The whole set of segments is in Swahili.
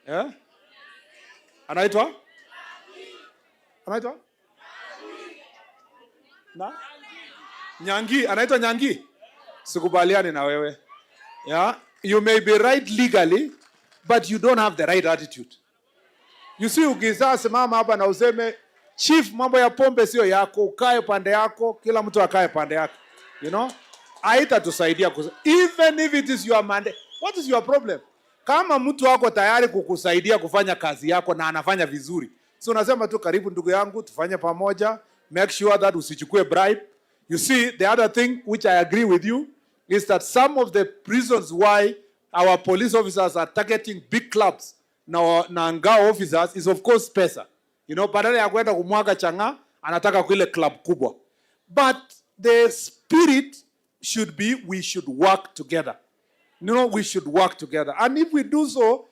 Yeah? Anaitwa? Na? Nyangi, anaitwa Nyangi. Sikubaliani na wewe. Yeah? You may be right legally, but you don't have the right attitude. You see, ukizaa simama hapa na useme chief, mambo ya pombe sio yako, ukae pande yako, kila mtu akae pande yake. You know? Haitatusaidia even if it is your mandate. What is your problem? Kama mtu wako tayari kukusaidia kufanya kazi yako na anafanya vizuri, so unasema tu karibu ndugu yangu, tufanye pamoja, make sure that usichukue bribe. You see, the other thing which I agree with you is that some of the reasons why our police officers are targeting big clubs na ngao officers is of course pesa. You know, badala ya kwenda kumwaga changa, anataka kule club kubwa. But the spirit should be, we should work together. You know, we should work together. And if we do so,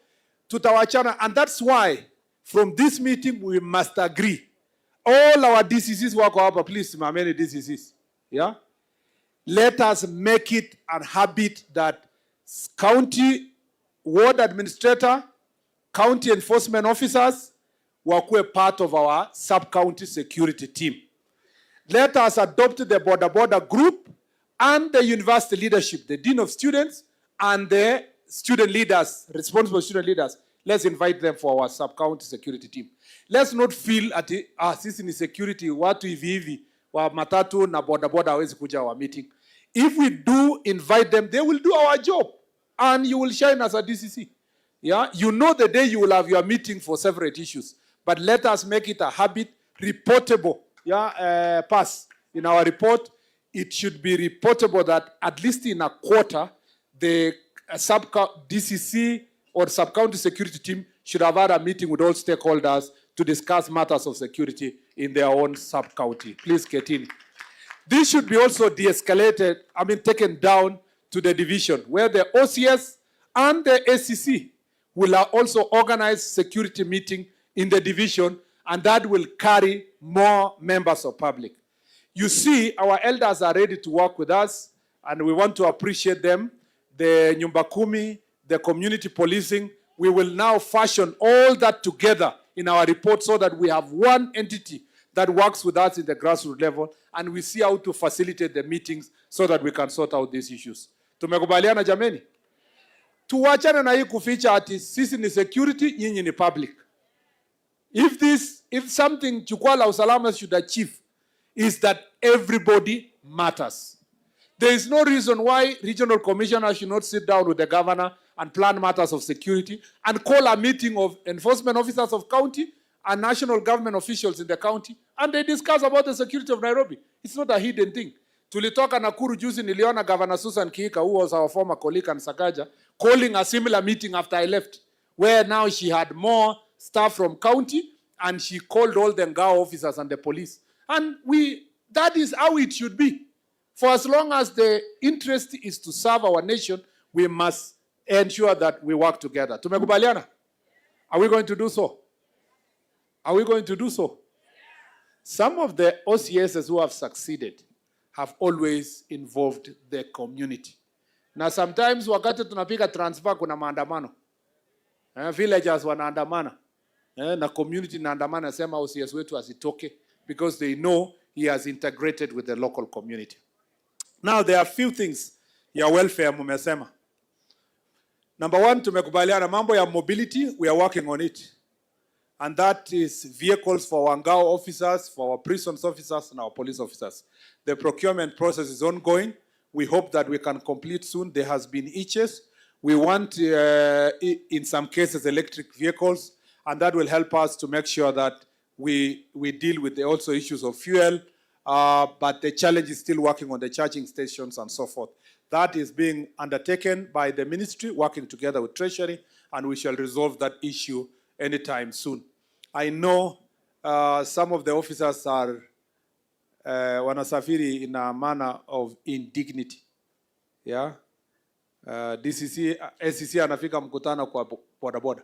tutawachana. And that's why, from this meeting, we must agree. All our DCCs wako hapa, please, many DCCs. Yeah? Let us make it a habit that county ward administrator, county enforcement officers, wakue part of our sub-county security team. Let us adopt the border group and the university leadership, the dean of students and the student leaders, responsible student leaders. Let's invite them for our sub-county security team. Let's not feel at sisi ni security, watu hivi wa matatu na boda hawezi kuja our meeting. If we do invite them, they will do our job and you will shine as a DCC. Yeah, you know the day you will have your meeting for separate issues, but let us make it a habit, reportable. Yeah, pass in our report. It should be reportable that at least in a quarter, the DCC or sub-county security team should have had a meeting with all stakeholders to discuss matters of security in their own sub-county. Please get in. This should be also de-escalated, taken down to the division, where the OCS and the ACC will also organize security meeting in the division, and that will carry more members of public. You see, our elders are ready to work with us, and we want to appreciate them. The Nyumba Kumi, the community policing, we will now fashion all that together in our report so that we have one entity that works with us in the grassroots level, and we see how to facilitate the meetings so that we can sort out these issues. Tumekubaliana jameni? Tuwachane na hii kuficha ati sisi ni security, nyinyi ni public. If something jukwaa la usalama should achieve is that everybody matters. There is no reason why regional commissioners should not sit down with the governor and plan matters of security and call a meeting of enforcement officers of county and national government officials in the county, and they discuss about the security of Nairobi. It's not a hidden thing. Tulitoka Nakuru juzi, niliona Governor Susan Kihika, who was our former colleague and Sakaja, calling a similar meeting after I left, where now she had more staff from county and she called all the Ngao officers and the police. And that is how it should be. For as long as the interest is to serve our nation, we must ensure that we work together. Tumekubaliana? Are we going to do so? Are we going to do so? Some of the OCSs who have succeeded have always involved the community. Na sometimes wakati tunapiga transfer kuna maandamano. Villagers wanaandamana. Na community naandamana sema OCS wetu asitoke because they know he has integrated with the local community. Now there are few things ya welfare mumesema. Number one, tumekubaliana mambo ya mobility, we are working on it. And that is vehicles for our Ngao officers, for our prisons officers, and our police officers. The procurement process is ongoing. We hope that we can complete soon. There has been itches. We want, in some cases, electric vehicles, and that will help us to make sure that we deal with the also issues of fuel, but the challenge is still working on the charging stations and so forth. That is being undertaken by the ministry, working together with Treasury, and we shall resolve that issue anytime soon. I know some of the officers are wanasafiri in a manner of indignity. Yeah? ACC anafika mkutano kwa bodaboda.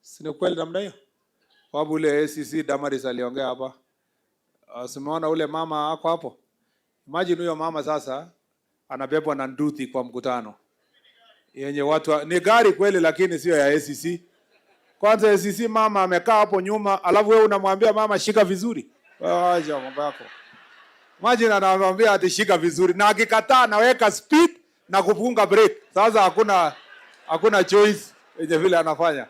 Sina kweli namna hiyo? Wabu ule ACC Damaris aliongea hapa. Simeona ule mama ako hapo. Imagine huyo mama sasa anabebwa na nduthi kwa mkutano. Yenye watu ni gari kweli lakini sio ya ACC. Kwanza sisi mama amekaa hapo nyuma, alafu wewe unamwambia mama shika vizuri. Acha mambo yako. Imagine anamwambia atishika vizuri na akikataa anaweka speed na kufunga break. Sasa hakuna choice yenye vile anafanya.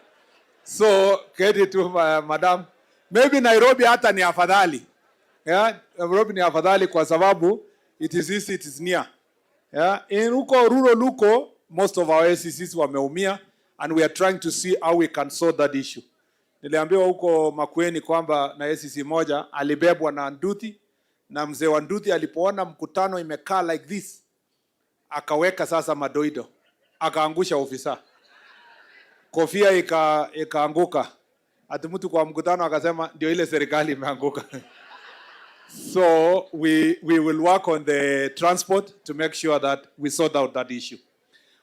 So credit to madam. Maybe Nairobi hata ni afadhali. Yeah, Nairobi ni afadhali kwa sababu it is easy, it is near. Yeah, in huko rural luko most of our SCCs wameumia and we are trying to see how we can solve that issue. Niliambiwa huko Makueni kwamba na SCC moja alibebwa na nduthi na mzee wa nduthi alipoona mkutano imekaa like this akaweka sasa madoido akaangusha ofisa. Kofia ikaanguka. Ati mtu kwa mkutano akasema ndio ile serikali imeanguka. So we will work on the transport to make sure that we sort out that issue.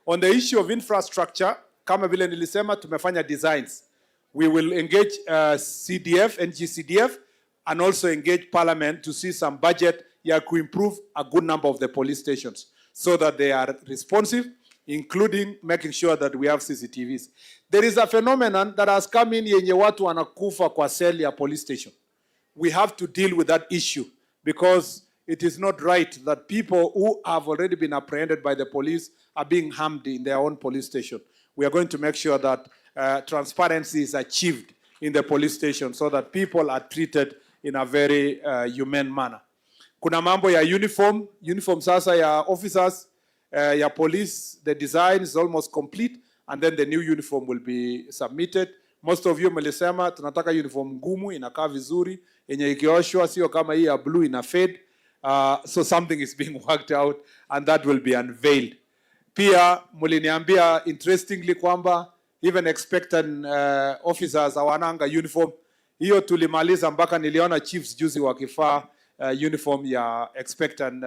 On the issue of infrastructure, kama vile nilisema tumefanya designs. We will engage CDF, NGCDF, and also engage Parliament to see some budget to improve a good number of the police stations so that they are responsive, including making sure that we have CCTVs. There is a phenomenon that has come in yenye watu wanakufa kwa cell ya police station. We have to deal with that issue because it is not right that people who have already been apprehended by the police are being harmed in their own police station. We are going to make sure that transparency is achieved in the police station so that people are treated in a very humane manner. Kuna mambo ya uniform sasa ya officers, ya police, the design is almost complete and then the new uniform will be submitted. Most of you mlisema tunataka uniform ngumu inakaa vizuri yenye ikioshwa sio kama hii ya blue ina fade. So something is being worked out and that will be unveiled. Pia mliniambia interestingly kwamba even expectant officers hawananga uniform. Hiyo tulimaliza mpaka niliona chiefs juzi wakifaa uniform ya expectant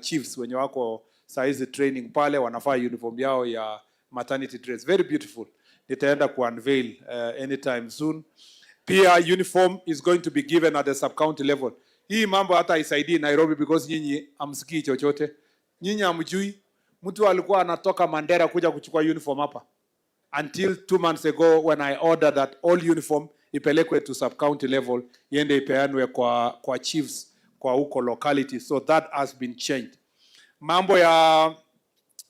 chiefs wenye wako saizi training pale wanafaa uniform yao ya maternity dress. Very beautiful. Nitaenda ku-unveil anytime soon. Pia uniform is going to be given at the sub-county level. Hii mambo hata isaidii Nairobi because nyinyi amsikii chochote. Nyinyi amjui. Mtu alikuwa anatoka Mandera kuja kuchukua uniform hapa. Until 2 months ago when I ordered that all uniform ipelekwe to sub-county level, yende ipeanwe kwa chiefs kwa huko locality. So that has been changed. Mambo ya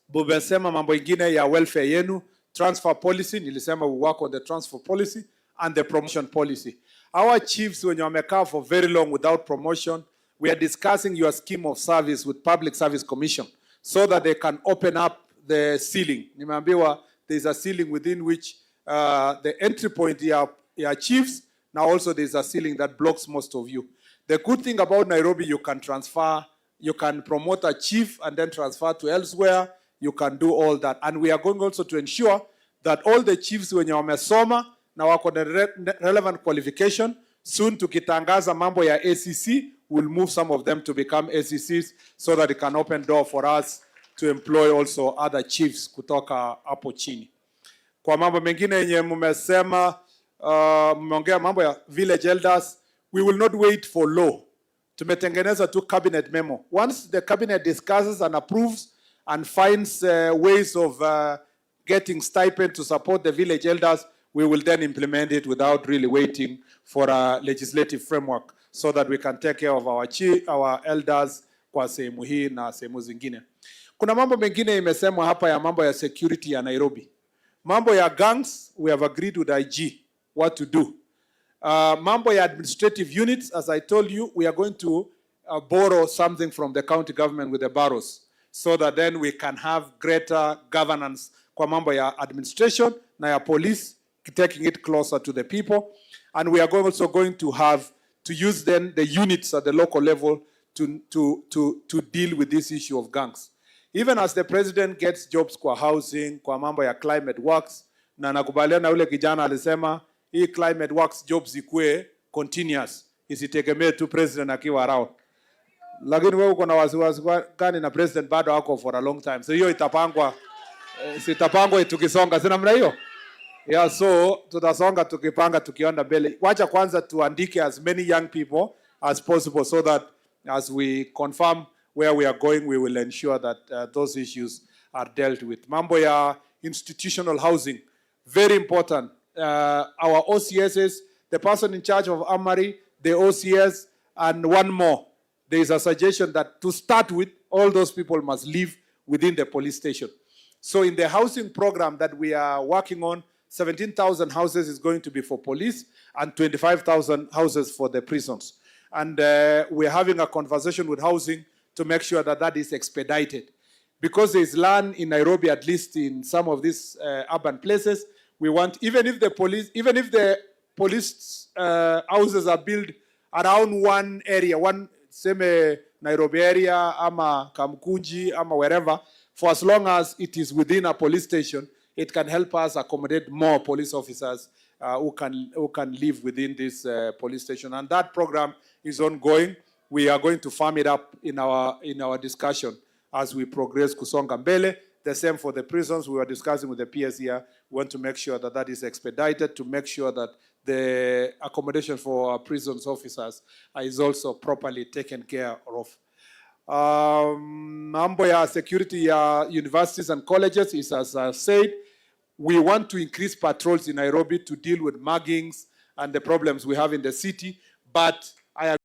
bubesema mambo ingine ya welfare yenu, transfer policy, nilisema we work on the transfer policy and the promotion policy. Our chiefs when you wamekaa for very long without promotion, we are discussing your scheme of service with Public Service Commission so that they can open up the ceiling. Nimeambiwa there is a ceiling within which the entry point ya chiefs, now also there is a ceiling that blocks most of you. The good thing about Nairobi, you can transfer, you can promote a chief and then transfer to elsewhere. You can do all that. And we are going also to ensure that all the chiefs wenye wamesoma na wako na relevant qualification, soon tukitangaza mambo ya ACC, we'll move some of them to become ACCs so that it can open door for us to employ also other chiefs kutoka hapo chini. Kwa mambo mengine yenye mmesema, mmeongea mambo ya village elders, we will not wait for law. Tumetengeneza tu cabinet memo. Once the cabinet discusses and approves and finds ways of getting stipend to support the village elders, we will then implement it without really waiting for a legislative framework so that we can take care of our elders kwa sehemu hii na sehemu zingine. Kuna mambo mengine imesemwa hapa ya mambo ya security ya Nairobi. Mambo ya gangs, we have agreed with IG what to do. Mambo ya administrative units, as I told you, we are going to borrow something from the county government with the boroughs so that then we can have greater governance kwa mambo ya administration na ya police, taking it closer to the people. And we are also going to have to use then the units at the local level to deal with this issue of gangs. Even as the president gets jobs kwa housing, kwa mambo ya climate works, na nakubaliana ule kijana alisema, hii climate works jobs ikue continuous, isitegemee tu president akiwa around. Lakini wewe uko na wasiwasi gani na president bado wako for a long time? So hiyo itapangwa tukisonga, si namna hiyo? Yeah, so tutasonga tukipanga tukienda mbele. Wacha kwanza tuandike as many young people as possible so that as we confirm where we are going, we will ensure that those issues are dealt with. Mambo ya institutional housing, very important. our OCSs, the person in charge of Amari, the OCS, and one more. There is a suggestion that to start with, all those people must live within the police station. So in the housing program that we are working on, 17,000 houses is going to be for police and 25,000 houses for the prisons. And we're having a conversation with housing to make sure that that is expedited. Because there is land in Nairobi, at least in some of these urban places, we want, even if the police houses are built around one area, one same Nairobi area, ama Kamkunji, ama wherever, for as long as it is within a police station, it can help us accommodate more police officers who can live within this police station. And that program is ongoing. We are going to farm it up in our discussion as we progress kusonga mbele. The same for the prisons. We were discussing with the PS here. We want to make sure that that is expedited, to make sure that the accommodation for our prisons officers is also properly taken care of. Mambo ya security ya universities and colleges is, as I said, we want to increase patrols in Nairobi to deal with muggings and the problems we have in the city. But I